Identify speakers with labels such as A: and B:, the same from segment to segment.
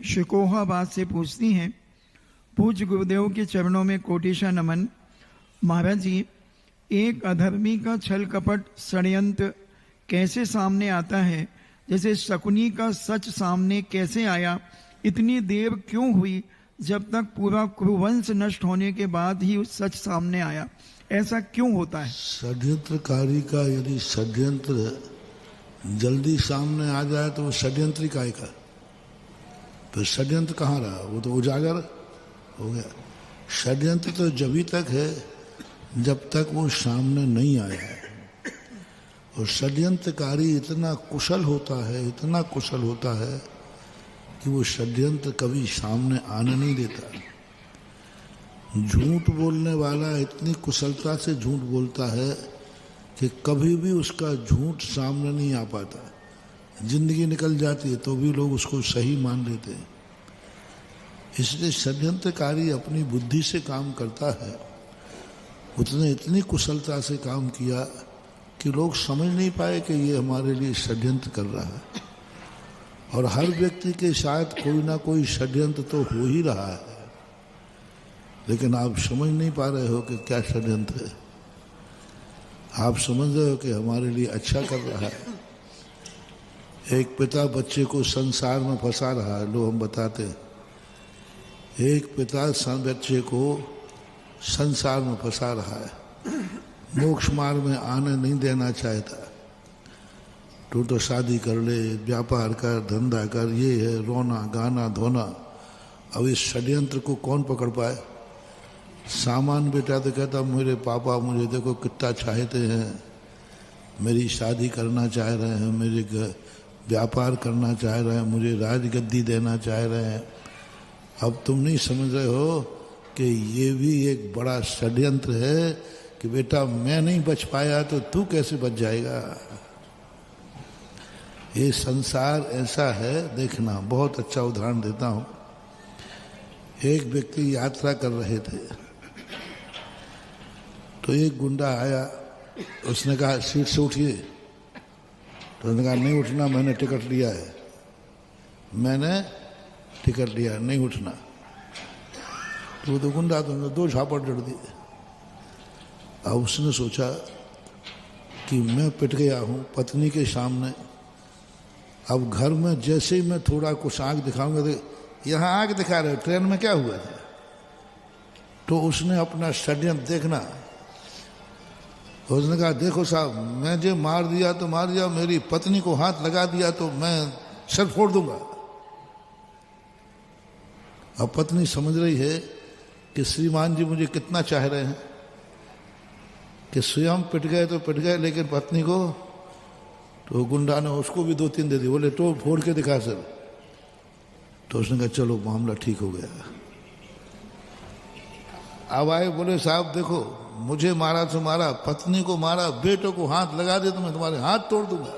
A: शिकोहाबाद से पूछती हैं, पूज्य गुरुदेव के चरणों में कोटिशा नमन। महाराज जी, एक अधर्मी का छल कपट षड्यंत्र कैसे सामने आता है? जैसे शकुनी का सच सामने कैसे आया? इतनी देर क्यों हुई जब तक पूरा कुरुवंश नष्ट होने के बाद ही सच सामने आया? ऐसा क्यों होता है?
B: षड्यंत्रकारी का यदि षड्यंत्र जल्दी सामने आ जाए तो वो षड्यंत्री काय का? फिर षड्यंत्र कहाँ रहा? वो तो उजागर हो गया। षड्यंत्र तो जभी तक है जब तक वो सामने नहीं आया है। और षड्यंत्रकारी इतना कुशल होता है, इतना कुशल होता है कि वो षड्यंत्र कभी सामने आने नहीं देता। झूठ बोलने वाला इतनी कुशलता से झूठ बोलता है कि कभी भी उसका झूठ सामने नहीं आ पाता। जिंदगी निकल जाती है तो भी लोग उसको सही मान लेते हैं। इसलिए षड्यंत्रकारी अपनी बुद्धि से काम करता है। उसने इतनी कुशलता से काम किया कि लोग समझ नहीं पाए कि ये हमारे लिए षड्यंत्र कर रहा है। और हर व्यक्ति के साथ कोई ना कोई षड्यंत्र तो हो ही रहा है, लेकिन आप समझ नहीं पा रहे हो कि क्या षड्यंत्र है। आप समझ रहे हो कि हमारे लिए अच्छा कर रहा है। एक पिता बच्चे को संसार में फंसा रहा है, लो हम बताते हैं। एक पिता बच्चे को संसार में फंसा रहा है, मोक्ष मार्ग में आने नहीं देना चाहता। तो शादी कर ले, व्यापार कर, धंधा कर, ये है रोना गाना धोना। अब इस षड्यंत्र को कौन पकड़ पाए? सामान बेटा तो कहता मेरे पापा मुझे देखो कितना चाहते हैं, मेरी शादी करना चाह रहे हैं, मेरे व्यापार करना चाह रहे हैं, मुझे राजगद्दी देना चाह रहे हैं। अब तुम नहीं समझ रहे हो कि ये भी एक बड़ा षड्यंत्र है कि बेटा मैं नहीं बच पाया तो तू कैसे बच जाएगा। ये संसार ऐसा है, देखना बहुत अच्छा उदाहरण देता हूँ। एक व्यक्ति यात्रा कर रहे थे तो एक गुंडा आया, उसने कहा सीट से उठिए। तो उसने कहा नहीं उठना, मैंने टिकट लिया है, मैंने टिकट लिया, नहीं उठना। तो गुंडा तो दो झापड़ जड़ दिए। अब उसने सोचा कि मैं पिट गया हूँ पत्नी के सामने। अब घर में जैसे ही मैं थोड़ा कुछ आँख दिखाऊंगा तो यहाँ आँख दिखा रहे, ट्रेन में क्या हुआ था? तो उसने अपना षड्यंत्र देखना। उसने कहा देखो साहब, मैं जो मार दिया तो मार दिया, मेरी पत्नी को हाथ लगा दिया तो मैं सर फोड़ दूंगा। अब पत्नी समझ रही है कि श्रीमान जी मुझे कितना चाह रहे हैं, कि स्वयं पिट गए तो पिट गए, लेकिन पत्नी को। तो गुंडा ने उसको भी 2-3 दे दी। बोले तो फोड़ के दिखा सर। तो उसने कहा चलो मामला ठीक हो गया। अब आए, बोले साहब देखो मुझे मारा तो मारा, पत्नी को मारा, बेटों को हाथ लगा दे तो मैं तुम्हारे हाथ तोड़ दूंगा।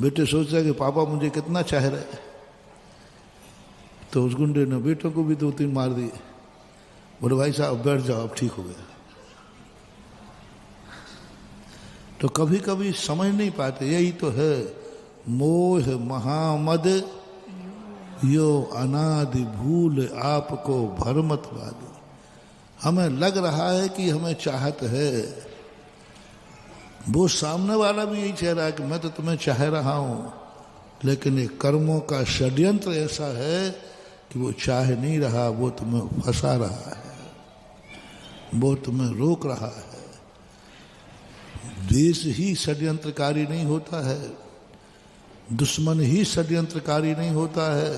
B: बेटे सोच रहे कि पापा मुझे कितना चाह रहे। तो उस गुंडे ने बेटों को भी 2-3 मार दिए। बोले भाई साहब बैठ जाओ, अब ठीक हो गया। तो कभी कभी समझ नहीं पाते, यही तो है मोह महामद यो अनादि भूल आपको भरमत वाली। हमें लग रहा है कि हमें चाहत है, वो सामने वाला भी यही कह रहा है कि मैं तो तुम्हें चाह रहा हूं, लेकिन ये कर्मों का षड्यंत्र ऐसा है कि वो चाह नहीं रहा, वो तुम्हें फंसा रहा है, वो तुम्हें रोक रहा है। द्वेष ही षड्यंत्रकारी नहीं होता है, दुश्मन ही षड्यंत्रकारी नहीं होता है,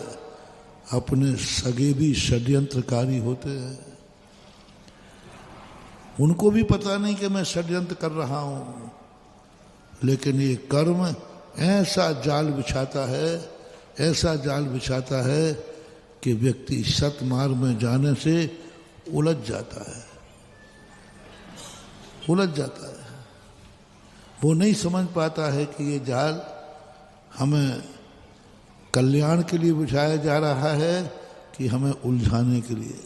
B: अपने सगे भी षड्यंत्रकारी होते हैं। उनको भी पता नहीं कि मैं षड्यंत्र कर रहा हूं, लेकिन ये कर्म ऐसा जाल बिछाता है, ऐसा जाल बिछाता है कि व्यक्ति सतमार्ग में जाने से उलझ जाता है, उलझ जाता है। वो नहीं समझ पाता है कि ये जाल हमें कल्याण के लिए बिछाया जा रहा है कि हमें उलझाने के लिए।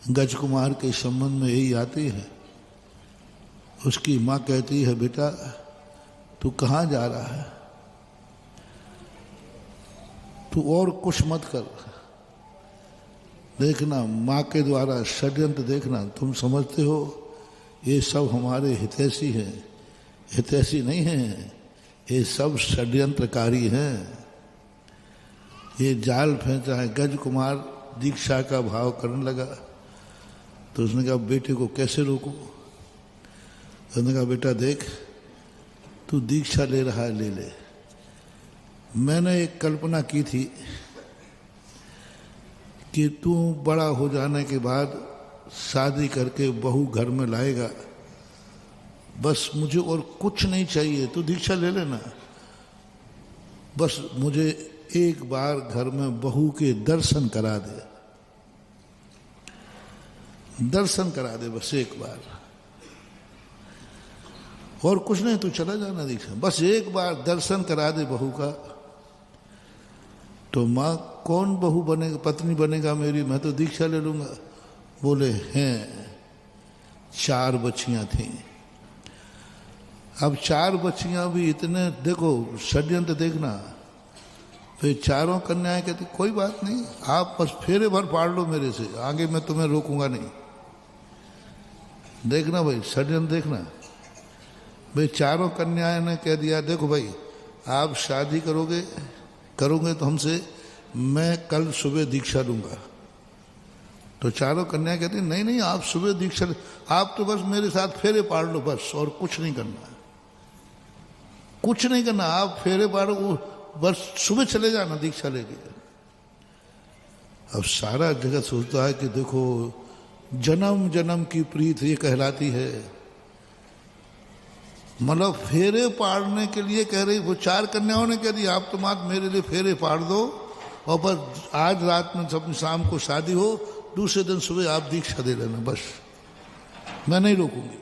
B: गज कुमार के संबंध में यही आती है। उसकी माँ कहती है बेटा तू कहाँ जा रहा है? तू और कुछ मत कर, देखना माँ के द्वारा षड्यंत्र देखना, तुम समझते हो ये सब हमारे हितैषी हैं, हितैषी नहीं हैं, ये सब षड्यंत्रकारी हैं। ये जाल फेंचा है। गज कुमार दीक्षा का भाव करने लगा तो उसने कहा बेटे को कैसे रोकूं? उसने कहा बेटा देख, तू दीक्षा ले रहा है, ले ले। मैंने एक कल्पना की थी कि तू बड़ा हो जाने के बाद शादी करके बहू घर में लाएगा, बस मुझे और कुछ नहीं चाहिए, तू दीक्षा ले लेना, बस मुझे एक बार घर में बहू के दर्शन करा दे, दर्शन करा दे बस एक बार, और कुछ नहीं, तू चला जाना दीक्षा, बस एक बार दर्शन करा दे बहू का। तो माँ कौन बहू बनेगा, पत्नी बनेगा मेरी, मैं तो दीक्षा ले लूंगा। बोले हैं 4 बच्चियां थीं। अब 4 बच्चियां भी इतने, देखो षड्यंत्र देखना, फिर चारों कन्याएं कहती कोई बात नहीं, आप बस फेरे भर फाड़ लो मेरे से, आगे मैं तुम्हें रोकूंगा नहीं। देखना भाई षड्यंत्र देखना। भाई चारों कन्याएं ने कह दिया देखो भाई आप शादी करोगे तो हमसे, मैं कल सुबह दीक्षा लूंगा। तो चारों कन्याएं कहती नहीं नहीं आप सुबह दीक्षा, आप तो बस मेरे साथ फेरे पाड़ लो बस, और कुछ नहीं करना, कुछ नहीं करना, आप फेरे पाड़ो बस, सुबह चले जाना दीक्षा लेके। अब सारा जगत सोचता है कि देखो जन्म जन्म की प्रीत ये कहलाती है, मतलब फेरे पाड़ने के लिए कह रही। वो 4 कन्याओं ने कह दिया आप तो मात मेरे लिए फेरे पाड़ दो, और बस आज रात में सब शाम को शादी हो, दूसरे दिन सुबह आप दीक्षा दे लेना, बस मैं नहीं रोकूंगी।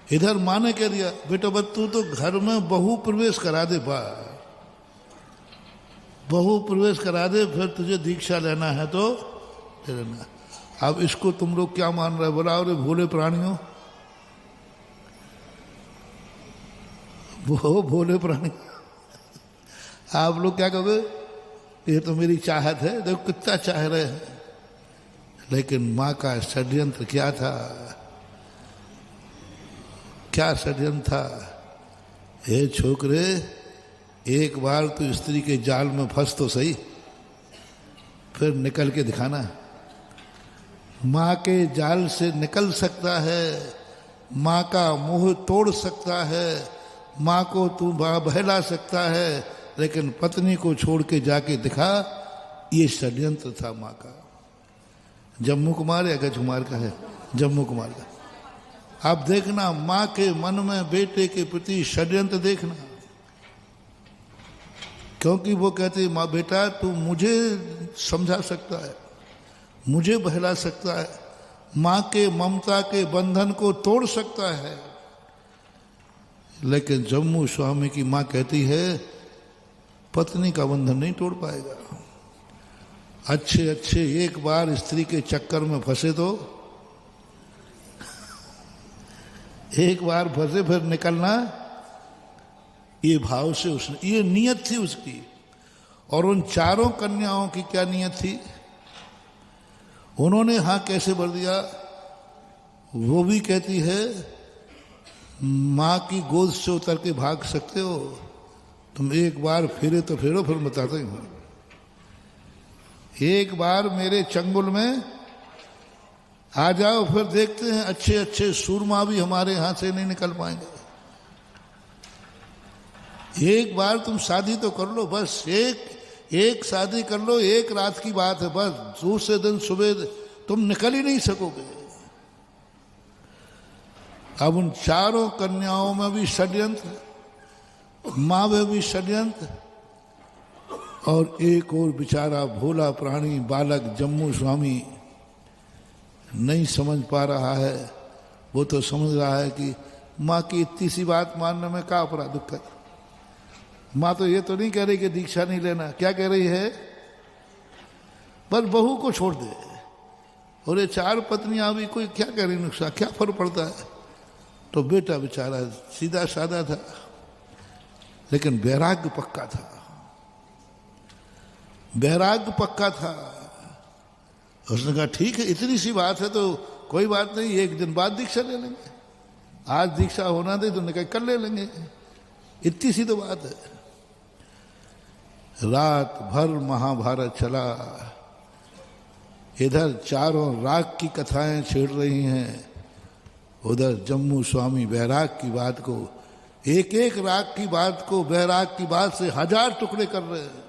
B: इधर माँ ने कह दिया बेटा बस तू तो घर में बहू प्रवेश करा दे, बहू प्रवेश करा दे, फिर तुझे दीक्षा लेना है तो ले लेना। अब इसको तुम लोग क्या मान रहे हो? बोला अरे भोले प्राणियों, वो भोले प्राणी, आप लोग क्या कहोगे? ये तो मेरी चाहत है, देखो कितना चाह रहे हैं। लेकिन माँ का षड्यंत्र क्या था, क्या षड्यंत्र था? हे छोकरे, एक बार तो स्त्री के जाल में फंस तो सही, फिर निकल के दिखाना। माँ के जाल से निकल सकता है, माँ का मोह तोड़ सकता है, माँ को तू बहला सकता है, लेकिन पत्नी को छोड़ के जाके दिखा, ये षड्यंत्र था माँ का। जम्मू कुमार या गज कुमार का है? जम्मू कुमार का। आप देखना माँ के मन में बेटे के प्रति षड्यंत्र देखना, क्योंकि वो कहती माँ बेटा तू मुझे समझा सकता है, मुझे बहला सकता है, माँ के ममता के बंधन को तोड़ सकता है, लेकिन जम्मू स्वामी की माँ कहती है पत्नी का बंधन नहीं तोड़ पाएगा। अच्छे अच्छे एक बार स्त्री के चक्कर में फंसे तो एक बार फंसे फिर निकलना, ये भाव से उसने, ये नियत थी उसकी। और उन 4 कन्याओं की क्या नियत थी? उन्होंने हाँ कैसे भर दिया? वो भी कहती है माँ की गोद से उतर के भाग सकते हो तुम, एक बार फिरे तो फेरो, फिर बताते ही हूँ। एक बार मेरे चंगुल में आ जाओ, फिर देखते हैं अच्छे अच्छे सूरमा भी हमारे यहाँ से नहीं निकल पाएंगे। एक बार तुम शादी तो कर लो, बस एक शादी कर लो, एक रात की बात है, बस दूसरे दिन सुबह तुम निकल ही नहीं सकोगे। अब उन 4 कन्याओं में भी षड्यंत्र, माँ में भी षड्यंत्र, और एक और बेचारा भोला प्राणी बालक जम्मू स्वामी नहीं समझ पा रहा है। वो तो समझ रहा है कि माँ की इतनी सी बात मानने में क्या अपराध दुख है। माँ तो ये तो नहीं कह रही कि दीक्षा नहीं लेना, क्या कह रही है? बस बहू को छोड़ दे। और ये 4 पत्नियां भी कोई क्या कह रही, नुकसान क्या फर्क पड़ता है। तो बेटा बेचारा सीधा साधा था, लेकिन वैराग्य पक्का था। वैराग्य पक्का था। उसने कहा ठीक है, इतनी सी बात है तो कोई बात नहीं, एक दिन बाद दीक्षा ले लेंगे, आज दीक्षा होना दे तो निकल कर ले लेंगे, इतनी सी तो बात है। रात भर महाभारत चला, इधर चारों राग की कथाएं छिड़ रही हैं, उधर जम्मू स्वामी वैराग की बात को, एक एक राग की बात को वैराग की बात से 1000 टुकड़े कर रहे हैं।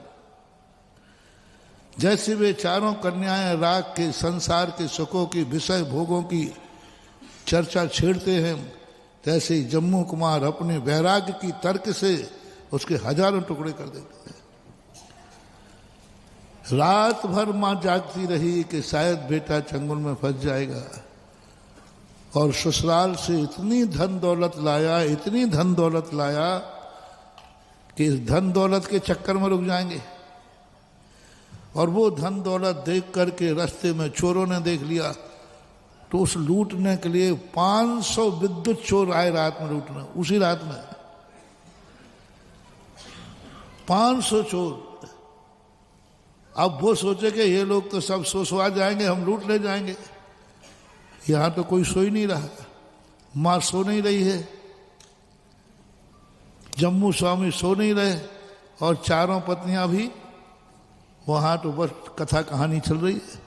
B: जैसे वे चारों कन्याएं राग के संसार के सुखों की विषय भोगों की चर्चा छेड़ते हैं, तैसे ही जम्मू कुमार अपने वैराग्य की तर्क से उसके 1000 टुकड़े कर देते हैं। रात भर मां जागती रही कि शायद बेटा चंगुल में फंस जाएगा, और ससुराल से इतनी धन दौलत लाया, इतनी धन दौलत लाया कि इस धन दौलत के चक्कर में रुक जाएंगे। और वो धन दौलत देख करके रास्ते में चोरों ने देख लिया तो उस लूटने के लिए 500 विद्युत चोर आए रात में लूटने, उसी रात में 500 चोर। अब वो सोचे कि ये लोग तो सब सो जाएंगे, हम लूट ले जाएंगे। यहां तो कोई सो ही नहीं रहा, मां सो नहीं रही है, जम्मू स्वामी सो नहीं रहे, और चारों पत्नियां भी वहां तो बस कथा कहानी चल रही है,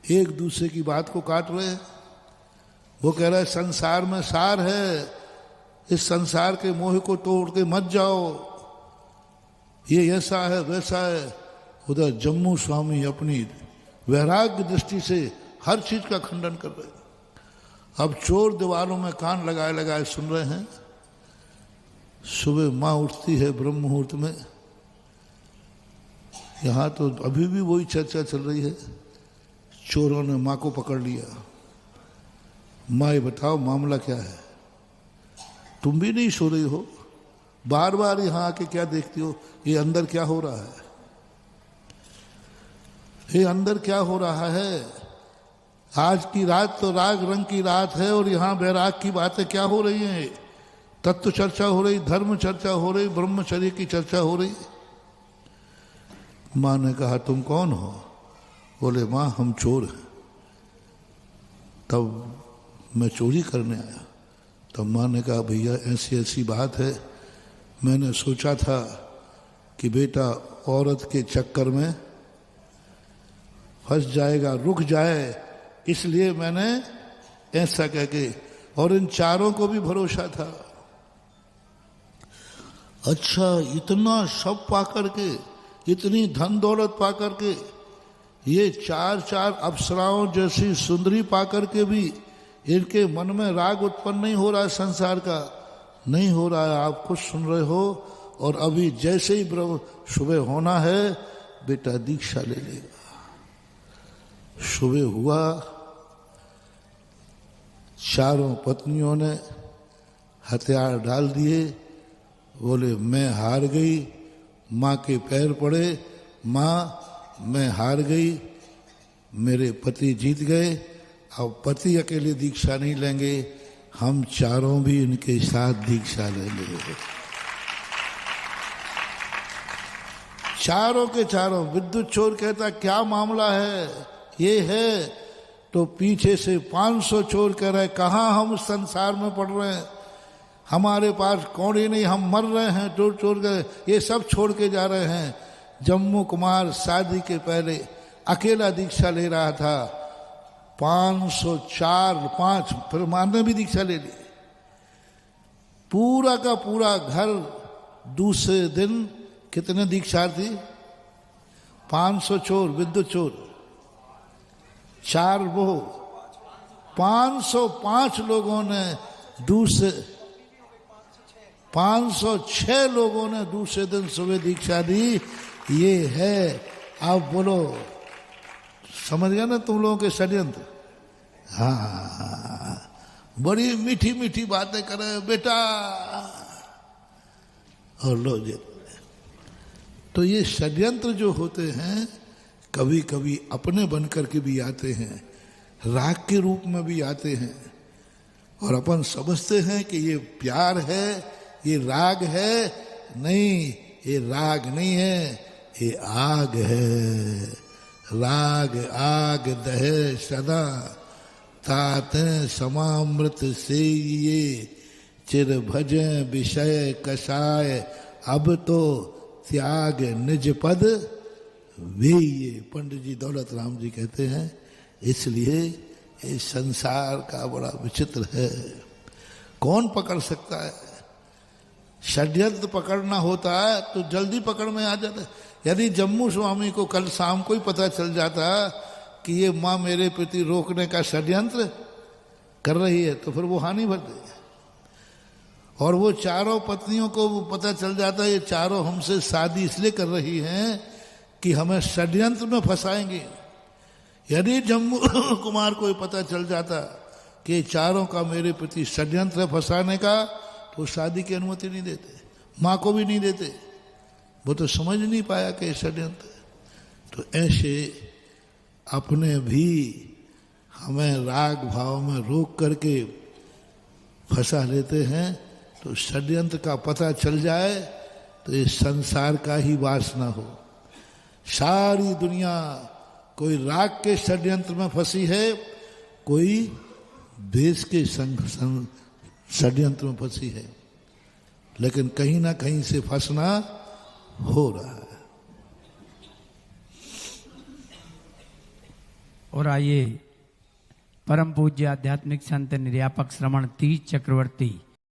B: एक दूसरे की बात को काट रहे हैं। वो कह रहा है संसार में सार है, इस संसार के मोह को तोड़ के मत जाओ, ये ऐसा है वैसा है। उधर जम्मू स्वामी अपनी वैराग्य दृष्टि से हर चीज का खंडन कर रहे हैं। अब चोर दीवारों में कान लगाए लगाए सुन रहे हैं। सुबह माँ उठती है ब्रह्म मुहूर्त में, यहां तो अभी भी वही चर्चा चल रही है। चोरों ने माँ को पकड़ लिया। माँ ये बताओ मामला क्या है, तुम भी नहीं सो रही हो, बार बार यहां आके क्या देखती हो, ये अंदर क्या हो रहा है, ये अंदर क्या हो रहा है। आज की रात तो राग रंग की रात है और यहां वैराग की बातें क्या हो रही हैं, तत्व चर्चा हो रही, धर्म चर्चा हो रही, ब्रह्मचर्य की चर्चा हो रही। माँ ने कहा तुम कौन हो? बोले माँ हम चोर हैं। तब मैं चोरी करने आया। तब माँ ने कहा भैया ऐसी ऐसी बात है, मैंने सोचा था कि बेटा औरत के चक्कर में फंस जाएगा, रुक जाए, इसलिए मैंने ऐसा कह के, और इन चारों को भी भरोसा था। अच्छा इतना सब पा करके, इतनी धन दौलत पा करके, ये 4 अप्सराओं जैसी सुंदरी पा करके भी इनके मन में राग उत्पन्न नहीं हो रहा है, संसार का नहीं हो रहा है। आप कुछ सुन रहे हो, और अभी जैसे ही सुबह होना है बेटा दीक्षा ले लेगा। सुबह हुआ, चारों पत्नियों ने हथियार डाल दिए, बोले मैं हार गई। माँ के पैर पड़े, माँ मैं हार गई, मेरे पति जीत गए, अब पति अकेले दीक्षा नहीं लेंगे, हम चारों भी इनके साथ दीक्षा लेंगे। चारों के चारों। विद्युत चोर कहता क्या मामला है, ये है, तो पीछे से 500 चोर कह रहे कहाँ हम संसार में पड़ रहे हैं, हमारे पास कौड़ी नहीं, हम मर रहे हैं, चोर चोर के ये सब छोड़ के जा रहे हैं। जम्मू कुमार शादी के पहले अकेला दीक्षा ले रहा था, 504 फिर मारने भी दीक्षा ले ली। पूरा का पूरा घर दूसरे दिन कितने दीक्षार्थी, 500 चोर, विद्युत चोर, 4 वो 505 लोगों ने दूसरे 506 लोगों ने दूसरे दिन सुबह दीक्षा दी। ये है, आप बोलो समझ गया ना तुम लोगों के षड्यंत्र। हाँ बड़ी मीठी मीठी बातें करे बेटा, और लो जी। तो ये षड्यंत्र जो होते हैं कभी कभी अपने बन करके भी आते हैं, राग के रूप में भी आते हैं, और अपन समझते हैं कि ये प्यार है, ये राग है। नहीं, ये राग नहीं है, ये आग है, राग आग दहे सदा, तात समामृत से ये चिर भजे विषय कसाय, अब तो त्याग निज पद वे। ये पंडित जी दौलत राम जी कहते हैं इसलिए इस संसार का बड़ा विचित्र है, कौन पकड़ सकता है। षड्यंत्र पकड़ना होता है तो जल्दी पकड़ में आ जाता है। यदि जम्मू स्वामी को कल शाम को ही पता चल जाता कि ये माँ मेरे प्रति रोकने का षड्यंत्र कर रही है तो फिर वो हानि भर दे। और वो चारों पत्नियों को पता चल जाता ये चारों हमसे शादी इसलिए कर रही हैं कि हमें षड्यंत्र में फंसाएंगे। यदि जम्मू कुमार को पता चल जाता कि चारों का मेरे प्रति षड्यंत्र फंसाने का, तो शादी की अनुमति नहीं देते, माँ को भी नहीं देते। वो तो समझ नहीं पाया कि षड्यंत्र। तो ऐसे अपने भी हमें राग भाव में रोक करके फंसा लेते हैं। तो षड्यंत्र का पता चल जाए तो इस संसार का ही वासना हो। सारी दुनिया कोई राग के षड्यंत्र में फंसी है, कोई देश के षड्यंत्र में फंसी है, लेकिन कहीं ना कहीं से फंसना हो रहा है।
C: और आइए परम पूज्य आध्यात्मिक संत निर्यापक श्रमण तीज चक्रवर्ती